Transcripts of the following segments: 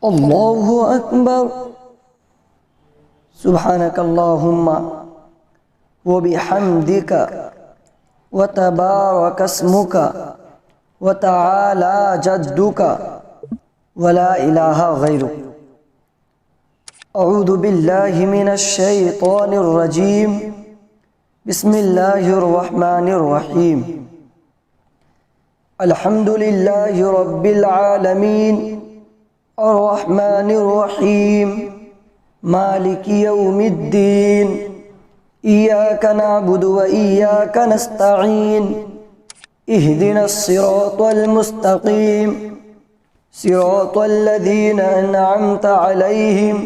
अल्लाहु अकबर। सुब्हानकल्लाहुम्मा व बिहम्दिका व तबारक अस्मुका व तआला जद्दुका व ला इलाहा गैरुक। अऊज़ु बिल्लाहि मिनश शैतानिर रजीम। बिस्मिल्लाहिर रहमानिर रहीम। अल्हम्दुलिल्लाहि रब्बिल आलमीन अर्रहमानिर रहीम मालिकि यौमिद्दीन। इय्याका नअबुदु व इय्याका नस्तईन। इहदिनस सिरातल मुस्तकीम सिरातल लज़ीना अनअमता अलैहिम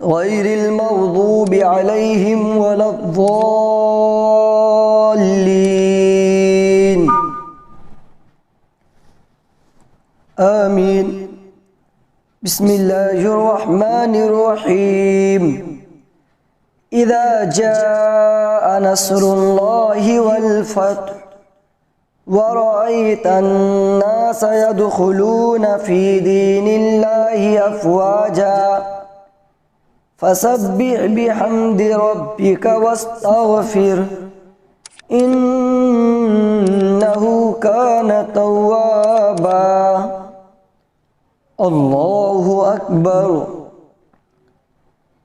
गैरिल मग़ज़ूबि अलैहिम वलद्दॉल्लीन। आमीन। बिस्मिल्लाहिर्रहमानिर्रहीम। इज़ा जाअ नस्रुल्लाहि वल फ़त्ह व रअयतन नास यदखुलून फ़ी दीनिल्लाहि अफ़वाजा फसब्बिह बिहम्दि रब्बिका वस्तग़फिर इन्नहु कान तव्वाबा। अल्लाहु अकबर।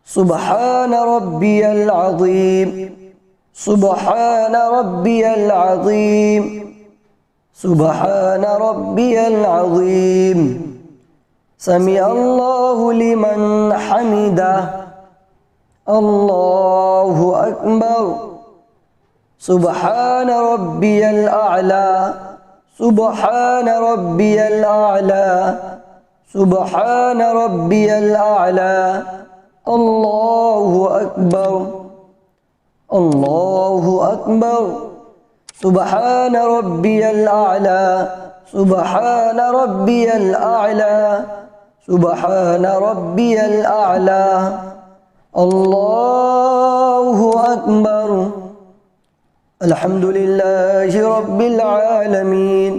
सुब्हान रब्बियल अज़ीम। सुब्हान रब्बियल अज़ीम। सुब्हान रब्बियल अज़ीम। समिअल्लाहु लिमन हमिदह। अल्लाहु अकबर। सुब्हान रब्बियल अअला। सुब्हान रब्बियल अअला। सुब्हान रब्बियल अअला। अल्लाहु अकबर। अल्लाहु अकबर। सुब्हान रब्बियल अअला। सुब्हान रब्बियल अअला। सुब्हान रब्बियल अअला। अल्लाहु अकबर। अल्हम्दुलिल्लाहि रब्बिल आलमीन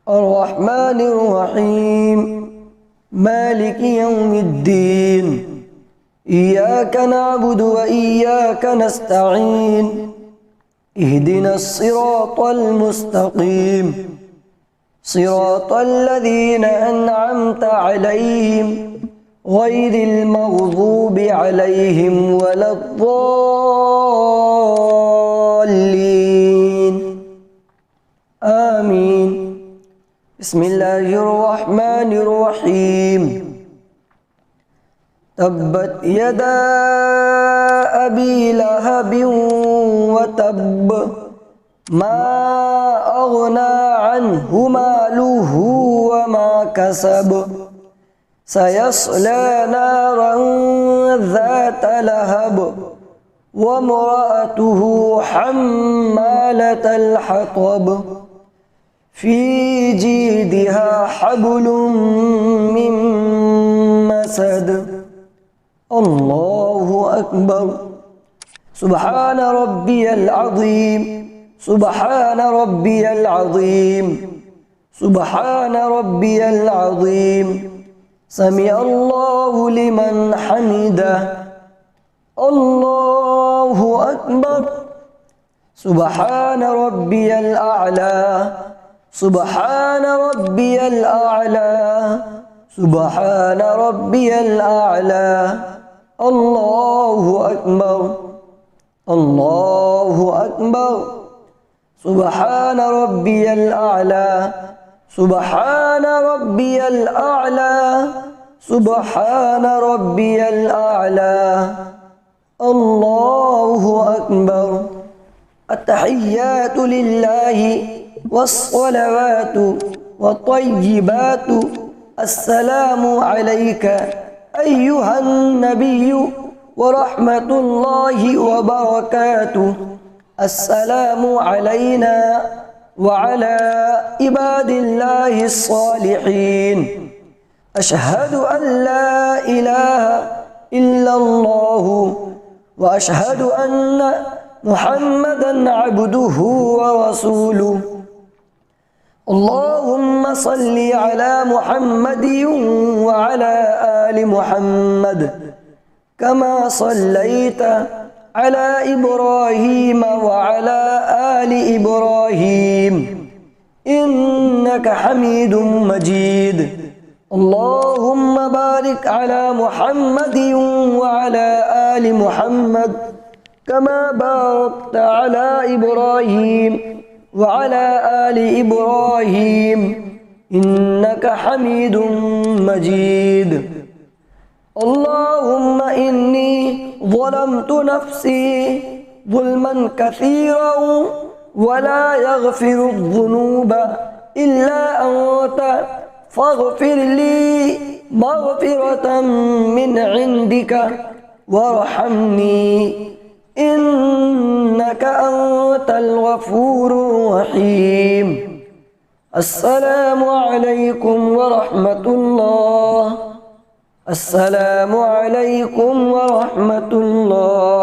अर्रहमानिर रहीम मालिकि यौमिद्दीन। इय्याका नअबुदु व इय्याका नस्तईन। इहदिनस सिरातल मुस्तकीम सिरातल लज़ीना अनअमता अलैहिम गैरिल मग़ज़ूबि अलैहिम वलद्दॉल्लीन। आमीन। बिस्मिल्लाहिर्रहमानिर्रहीम। तब्बत यदा अबी लहबिन व तब्ब मा अग़ना अन्हु मालुहु व मा कसब सयस्ला नारन ज़ात लहब व इम्रअतुहु हम्मालतल हतब फ़ी जीदिहा हब्लुम मिन मसद। अल्लाहु अकबर। सुब्हान रब्बियल अज़ीम। सुब्हान रब्बियल अज़ीम। सुब्हान रब्बियल अज़ीम। समिअल्लाहु लिमन हमिदह। अल्लाहु अकबर। सुब्हान रब्बियल अअला। सुब्हान रब्बियल अअला। सुब्हान रब्बियल अअला। अल्लाहु अकबर। अल्लाहु अकबर। सुब्हान रब्बियल अअला। सुब्हान रब्बियल अअला। सुब्हान रब्बियल अअला। अल्लाहु अकबर। अत्तहिय्यातु लिल्लाहि वस्सलवातु वत्तय्यिबातु अस्सलामु अलैका अय्युहन नबिय्यु व रहमतुल्लाहि व बरकातुहु। अस्सलामु अलैना व अला इबादिल्लाहिस सालिहीन। अशहदु अन ला इलाहा इल्लल्लाहु व अशहदु अन्ना मुहम्मदन अब्दुहु व रसूलुहु। اللهم صل على محمد وعلى آل محمد كما صليت على إبراهيم وعلى آل إبراهيم إنك حميد مجيد. اللهم بارك على محمد وعلى آل محمد كما باركت على إبراهيم وعلى آل إبراهيم إنك حميد مجيد. اللهم إني ظلمت نفسي ظلما كثيرا ولا يغفر الذنوب إلا أنت فاغفر لي مغفرة من عندك وارحمني إنك أنت الغفور الرحيم. السلام عليكم ورحمة الله. السلام عليكم ورحمة الله.